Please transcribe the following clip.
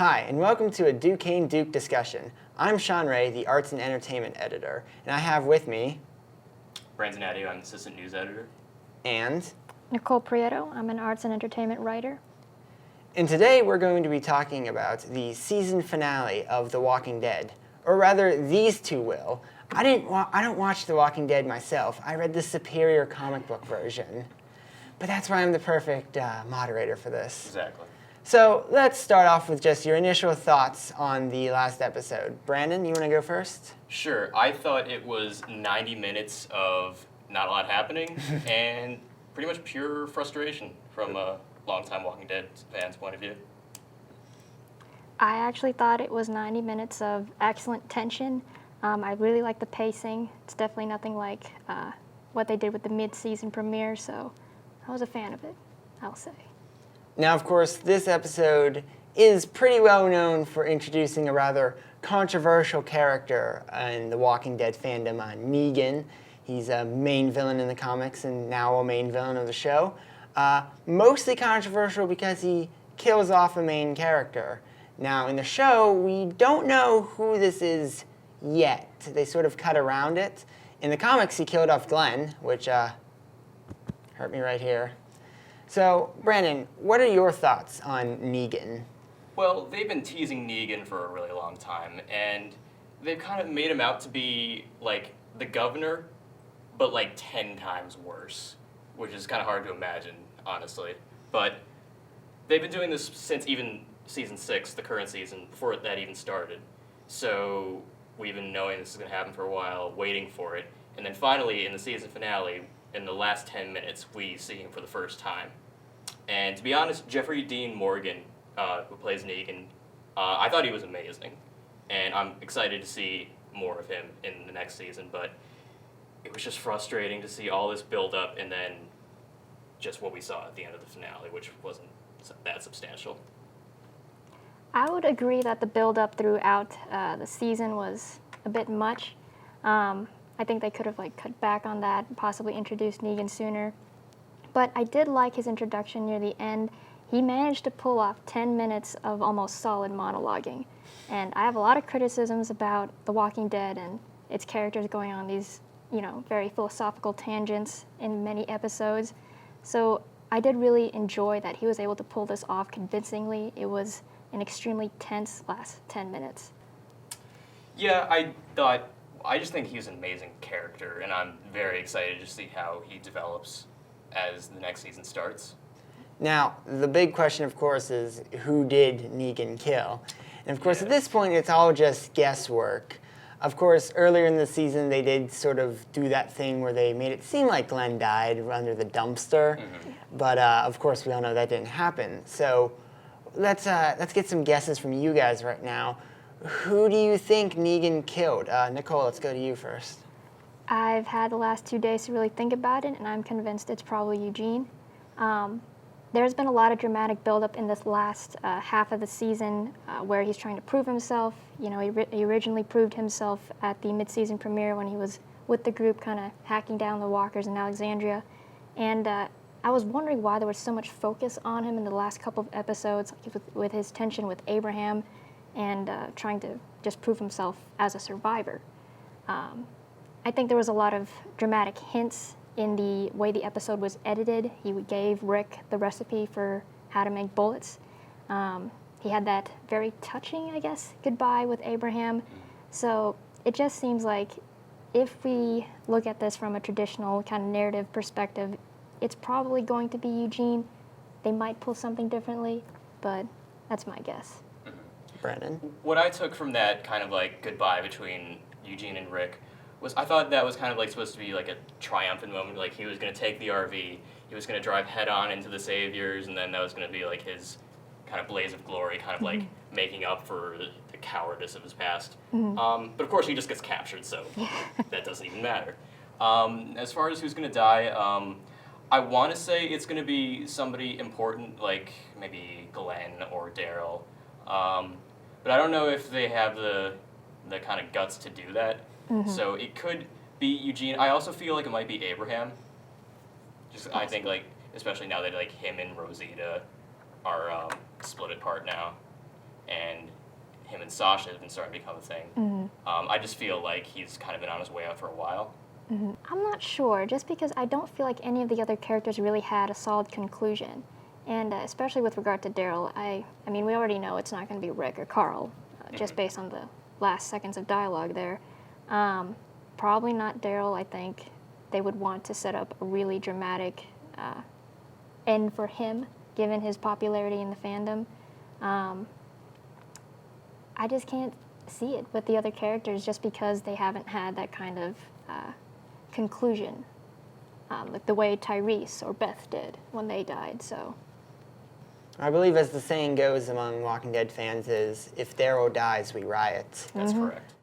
Hi, and welcome to a Duquesne Duke discussion. I'm Sean Ray, the Arts and Entertainment Editor, and I have with me... Addeo, I'm Assistant News Editor. And... Nicole Prieto, I'm an Arts and Entertainment Writer. And today we're going to be talking about the season finale of The Walking Dead. Or rather, these two will. I don't watch The Walking Dead myself. I read the superior comic book version. But that's why I'm the perfect moderator for this. Exactly. So let's start off with just your initial thoughts on the last episode. Brandon, you want to go first? Sure. I thought it was 90 minutes of not a lot happening and pretty much pure frustration from a longtime Walking Dead fan's point of view. I actually thought it was 90 minutes of excellent tension. I really liked the pacing. It's definitely nothing like what they did with the mid-season premiere, so I was a fan of it, I'll say. Now, of course, this episode is pretty well known for introducing a rather controversial character in the Walking Dead fandom, Negan. He's a main villain in the comics and now a main villain of the show. Mostly controversial because he kills off a main character. Now, in the show, we don't know who this is yet. They sort of cut around it. In the comics, he killed off Glenn, which hurt me right here. So, Brandon, what are your thoughts on Negan? Well, they've been teasing Negan for a really long time, and they've kind of made him out to be like the governor, but like 10 times worse, which is kind of hard to imagine, honestly. But they've been doing this since even season 6, the current season, before that even started. So we've been knowing this is going to happen for a while, waiting for it, and then finally in the season finale, in the last 10 minutes, we see him for the first time. And to be honest, Jeffrey Dean Morgan, who plays Negan, I thought he was amazing. And I'm excited to see more of him in the next season, but it was just frustrating to see all this build up and then just what we saw at the end of the finale, which wasn't that substantial. I would agree that the build-up throughout the season was a bit much. I think they could have cut back on that and possibly introduced Negan sooner. But I did like his introduction near the end. He managed to pull off 10 minutes of almost solid monologuing. And I have a lot of criticisms about The Walking Dead and its characters going on these, very philosophical tangents in many episodes. So I did really enjoy that he was able to pull this off convincingly. It was an extremely tense last 10 minutes. Yeah, I just think he's an amazing character, and I'm very excited to see how he develops as the next season starts. Now, the big question, of course, is who did Negan kill? And of course, at this point, it's all just guesswork. Of course, earlier in the season, they did sort of do that thing where they made it seem like Glenn died under the dumpster. Mm-hmm. But of course, we all know that didn't happen. So let's get some guesses from you guys right now. Who do you think Negan killed? Nicole, let's go to you first. I've had the last 2 days to really think about it, and I'm convinced it's probably Eugene. There's been a lot of dramatic buildup in this last half of the season where he's trying to prove himself. He originally proved himself at the mid-season premiere when he was with the group kind of hacking down the walkers in Alexandria. And I was wondering why there was so much focus on him in the last couple of episodes with his tension with Abraham and trying to just prove himself as a survivor. I think there was a lot of dramatic hints in the way the episode was edited. He gave Rick the recipe for how to make bullets. He had that very touching, goodbye with Abraham. So it just seems like if we look at this from a traditional kind of narrative perspective, it's probably going to be Eugene. They might pull something differently, but that's my guess. Brandon? What I took from that kind of goodbye between Eugene and Rick was I thought that was kind of supposed to be a triumphant moment. He was going to take the RV, he was going to drive head on into the Saviors, and then that was going to be his kind of blaze of glory, kind of making up for the cowardice of his past. Mm-hmm. But of course he just gets captured, so that doesn't even matter. As far as who's going to die, I want to say it's going to be somebody important, like maybe Glenn or Daryl. But I don't know if they have the kind of guts to do that. Mm-hmm. So it could be Eugene. I also feel like it might be Abraham. I think especially now that him and Rosita are split apart now. and him and Sasha has been starting to become a thing. I just feel like he's kind of been on his way out for a while. I'm not sure, just because I don't feel like any of the other characters really had a solid conclusion. And especially with regard to Daryl, I mean, we already know it's not going to be Rick or Carl, just based on the last seconds of dialogue there. Probably not Daryl. I think they would want to set up a really dramatic end for him, given his popularity in the fandom. I just can't see it with the other characters, just because they haven't had that kind of conclusion, like the way Tyrese or Beth did when they died. So I believe, as the saying goes among Walking Dead fans, is if Daryl dies, we riot. That's correct.